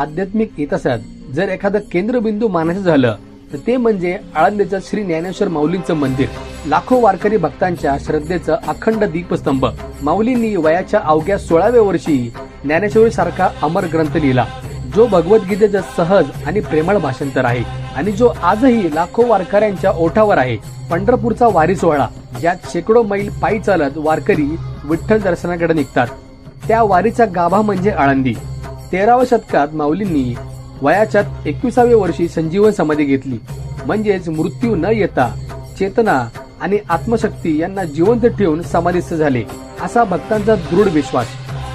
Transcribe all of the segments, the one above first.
आध्यात्मिक इतिहासात जर एखादं केंद्रबिंदू मानायचं झालं तर ते म्हणजे आळंदीचं श्री ज्ञानेश्वर माऊलींचं मंदिर. लाखो वारकरी भक्तांच्या श्रद्धेचं अखंड दीपस्तंभ. माऊलींनी वयाच्या अवघ्या 16व्या वर्षी ज्ञानेश्वरी सारखा अमर ग्रंथ लिहिला, जो भगवद्गीतेचं सहज आणि प्रेमळ भाषांतर आहे आणि जो आजही लाखो वारकऱ्यांच्या ओठावर आहे. पंढरपूरचा वारी सोहळा, ज्यात शेकडो मैल पायी चालत वारकरी विठ्ठल दर्शनाकडे निघतात, त्या वारीचा गाभा म्हणजे आळंदी. 13व्या शतकात माऊलींनी वयाच्या 21व्या वर्षी संजीवन समाधी घेतली, म्हणजेच मृत्यू न येता चेतना आणि आत्मशक्ती यांना जिवंत ठेवून समाधीस्थ झाले, असा भक्तांचा दृढ विश्वास.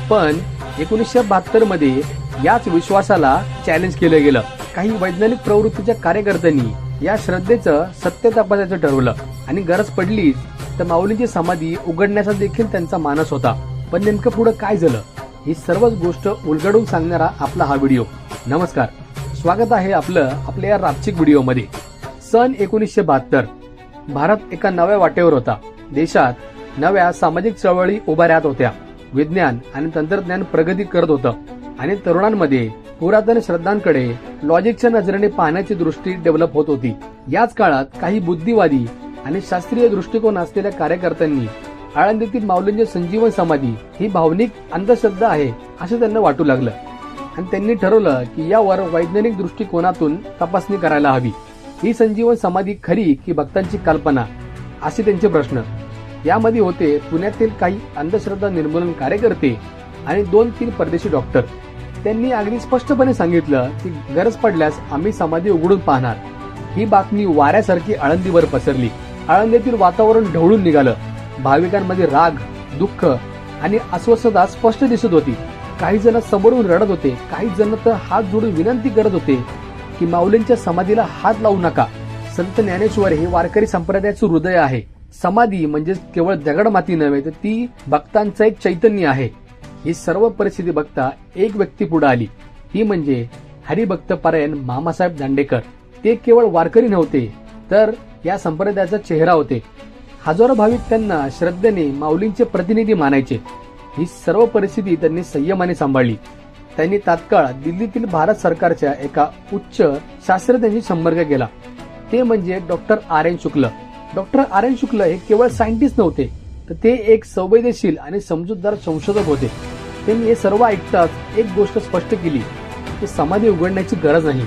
पण 1972 मध्ये याच विश्वासाला चॅलेंज केलं गेलं. काही वैज्ञानिक प्रवृत्तीच्या कार्यकर्त्यांनी या श्रद्धेचं सत्य तपासायचं ठरवलं आणि गरज पडलीच तर माऊलींची समाधी उघडण्याचा देखील त्यांचा मानस होता. पण नेमकं पुढे काय झालं, ही सर्वच गोष्ट उलगडून सांगणारा आपला हा व्हिडिओ. नमस्कार, स्वागत आहे आपल्या या रापचिक व्हिडिओमध्ये. सन 1972 भारत एका नव्या वाटेवर होता. देशात नव्या सामाजिक चळवळी उभ्या राहत होत्या. विज्ञान आणि तंत्रज्ञान प्रगती करत होतं आणि तरुणांमध्ये पुरातन श्रद्धांकडे लॉजिकच्या नजरेने पाहण्याची दृष्टी डेव्हलप होत होती. याच काळात काही बुद्धिवादी आणि शास्त्रीय दृष्टिकोन असलेल्या कार्यकर्त्यांनी आळंदीतील माऊलींची संजीवन समाधी ही भावनिक अंधश्रद्धा आहे असं त्यांना वाटू लागलं आणि त्यांनी ठरवलं की यावर वैज्ञानिक दृष्टिकोनातून तपासणी करायला हवी. ही संजीवन समाधी खरी की भक्तांची कल्पना, असे त्यांचे प्रश्न. यामध्ये होते पुण्यातील काही अंधश्रद्धा निर्मूलन कार्यकर्ते आणि 2-3 परदेशी डॉक्टर. त्यांनी अगदी स्पष्टपणे सांगितलं की गरज पडल्यास आम्ही समाधी उघडून पाहणार. ही बातमी वाऱ्यासारखी आळंदीवर पसरली. आळंदीतील वातावरण ढवळून निघालं. भाविकांमध्ये राग, दुःख आणि अस्वस्थता स्पष्ट दिसत होती. काही जण समोरून रडत होते, काही जण तर हात जोडून विनंती करत होते की माऊलींच्या समाधीला हात लावू नका. संत ज्ञानेश्वर हे वारकरी संप्रदायाचं हृदय आहे. समाधी म्हणजे केवळ दगडमाती नव्हे, तर ती भक्तांचं एक चैतन्य आहे. ही सर्व परिस्थिती बघता एक व्यक्ती पुढे आली, ती म्हणजे हरिभक्त परायण मामासाहेब दांडेकर. ते केवळ वारकरी नव्हते, तर या संप्रदायाचा चेहरा होते. हजारो भाविक त्यांना श्रद्धेने माऊलींचे प्रतिनिधी मानायचे. ही सर्व परिस्थिती त्यांनी संयमाने सांभाळली. त्यांनी तात्काळ दिल्लीतील भारत सरकारच्या एका उच्च शास्त्रज्ञांशी संपर्क केला. ते म्हणजे डॉक्टर आर.एन. शुक्ल. Doctor RN. शुक्ल हे केवळ सायंटिस्ट नव्हते, तर ते एक संवेदनशील आणि समजूतदार संशोधक होते. त्यांनी हे सर्व ऐकताच एक गोष्ट स्पष्ट केली की समाधी उघडण्याची गरज नाही,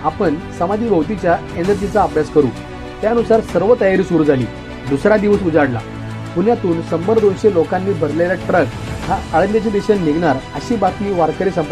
आपण समाधी भोवतीच्या एनर्जीचा अभ्यास करू. त्यानुसार सर्व तयारी सुरू झाली. दुसरा दिवस उजाडला. पुण्यातून 100-200 लोकांनी भरलेला ट्रक हा आळंदीच्या दिशेने निघणार अशी बातमी वारकरी संप्रदायात